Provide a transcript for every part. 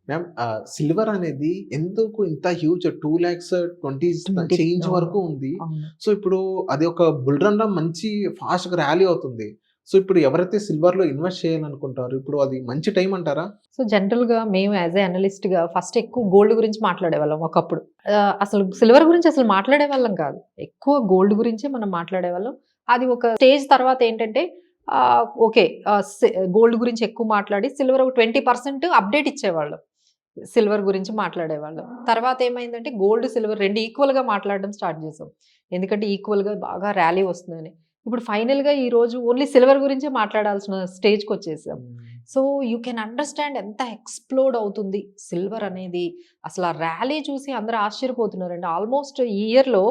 Ma'am silver అనేది ఎందుకు ఇంత హ్యూజ్ 2,20,000 20 చేంజ్ అవును. వరకు ఉంది. అవును. సో, ఇప్పుడు అది ఒక బుల్ రన్‌లో మంచి ఫాస్ట్‌గా ర్యాలీ అవుతుంది. సో, ఇప్పుడు ఎవరైతే సిల్వర్‌లో ఇన్వెస్ట్ చేయాలనుకుంటారో ఇప్పుడు అది మంచి టైం అంటారా? సో, జనరల్‌గా మేము యాస్ ఎ అనలిస్ట్‌గా ఫస్ట్ ఎక్కువ గోల్డ్ గురించి మాట్లాడేవాళ్ళం ఒకప్పుడు. అసలు సిల్వర్ గురించి అసలు మాట్లాడేవాళ్ళం కాదు. ఎక్కువ గోల్డ్ గురించే మనం మాట్లాడేవాళ్ళం. అది ఒక స్టేజ్ తర్వాత ఏంటంటే ఓకే. గోల్డ్ గురించి ఎక్కువ మాట్లాడి సిల్వర్ ఒక 20% అప్డేట్ ఇచ్చేవాళ్ళం. సిల్వర్ గురించి మాట్లాడేవాళ్ళం. తర్వాత ఏమైందంటే గోల్డ్, సిల్వర్ 2 ఈక్వల్‌గా మాట్లాడడం స్టార్ట్ చేసాం. ఎందుకంటే ఈక్వల్‌గా బాగా ర్యాలీ వస్తుందని. ఇప్పుడు ఫైనల్‌గా ఈరోజు ఓన్లీ సిల్వర్ గురించే మాట్లాడాల్సిన స్టేజ్‌కొచ్చేసాం. హ్మ్. సో, యూ కెన్ అండర్‌స్టాండ్ ఎంత ఎక్స్‌ప్లోడ్ అవుతుంది సిల్వర్ అనేది. అసలు ఆ ర్యాలీ చూసి అందరూ ఆశ్చర్యపోతున్నారండి. ఆల్‌మోస్ట్ ఈ ఇయర్‌లో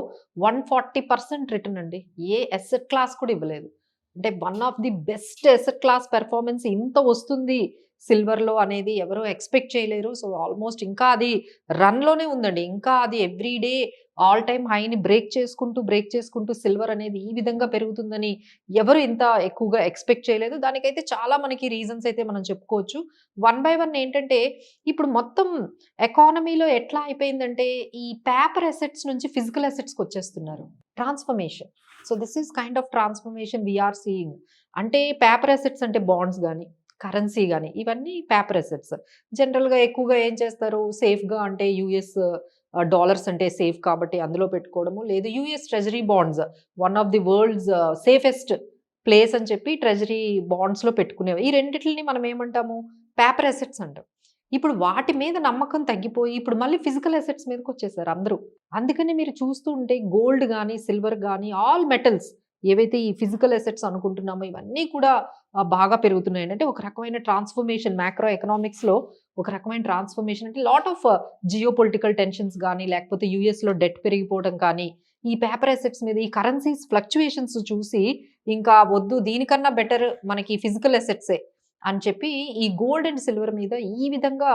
140% రిటర్న్ అండి. ఏ అసెట్ క్లాస్ కూడా ఇవ్వలేదు. అంటే one of the best asset class performance ఇంత వస్తుంది సిల్వర్‌లో అనేది ఎవరు ఎక్స్‌పెక్ట్ చేయలేరు. సో, ఆల్‌మోస్ట్ ఇంకా అది రన్‌లోనే ఉందండి. ఇంకా అది ఎవ్రీ డే ఆల్ టైమ్ హైని బ్రేక్ చేసుకుంటూ సిల్వర్ అనేది ఈ విధంగా పెరుగుతుందని ఎవరు ఇంత ఎక్కువగా ఎక్స్‌పెక్ట్ చేయలేదు. దానికైతే చాలా మనకి రీజన్స్ అయితే మనం చెప్పుకోవచ్చు. వన్ బై వన్ ఏంటంటే, ఇప్పుడు మొత్తం ఎకానమీలో ఎట్లా అయిపోయిందంటే, ఈ పేపర్ అసెట్స్ నుంచి ఫిజికల్ అసెట్స్‌కొచ్చేస్తున్నారు. Transformation. So, this is kind of transformation we are seeing. అంటే పేపర్ అసెట్స్ అంటే బాండ్స్ గాని, కరెన్సీ గాని ఇవన్నీ పేపర్ అసెట్స్. జనరల్‌గా ఎక్కువగా ఏం చేస్తారు సేఫ్‌గా అంటే యూఎస్ డాలర్స్ అంటే సేఫ్ కాబట్టి అందులో పెట్టుకోవడము. లేదు US treasury bonds one of the world's safest place అని చెప్పి ట్రెజరీ బాండ్స్‌లో పెట్టుకునేవి. ఈ రెండిటిలిని మనం ఏమంటాము పేపర్ అసెట్స్ అంటాం. ఇప్పుడు వాటి మీద నమ్మకం తగ్గిపోయి ఇప్పుడు మళ్ళీ ఫిజికల్ అసెట్స్ మీదకొచ్చేసారు అందరూ. అందుకని మీరు చూస్తూ ఉంటే గోల్డ్ గాని, సిల్వర్ గాని ఆల్ మెటల్స్ ఏవైతే ఈ ఫిజికల్ అసెట్స్ అనుకుంటున్నామో ఇవన్నీ కూడా బాగా పెరుగుతున్నాయండి. అంటే ఒక రకమైన ట్రాన్స్‌ఫర్మేషన్ మాక్రో ఎకనామిక్స్‌లో ఒక రకమైన ట్రాన్స్‌ఫర్మేషన్ అంటే lot of geo political tensions గాని, లేకపోతే యూఎస్‌లో డెట్ పెరిగిపోవడం కానీ, ఈ పేపర్ అసెట్స్ మీద ఈ కరెన్సీస్ ఫ్లక్చుయేషన్స్ చూసి ఇంకా వద్దు దీనికన్నా బెటర్ మనకి ఫిజికల్ అసెట్సే అని చెప్పి ఈ గోల్డ్ అండ్ సిల్వర్ మీద ఈ విధంగా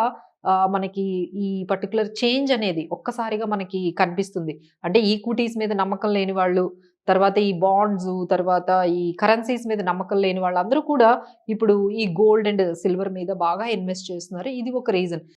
మనకి ఈ పర్టిక్యులర్ చేంజ్ అనేది ఒక్కసారిగా మనకి కనిపిస్తుంది. అంటే ఈక్విటీస్ మీద నమ్మకం లేని వాళ్ళు, తర్వాత ఈ బాండ్స్, తర్వాత ఈ కరెన్సీస్ మీద నమ్మకం లేని వాళ్ళందరూ కూడా ఇప్పుడు ఈ గోల్డ్ అండ్ సిల్వర్ మీద బాగా ఇన్వెస్ట్ చేస్తున్నారు. ఇది ఒక రీజన్.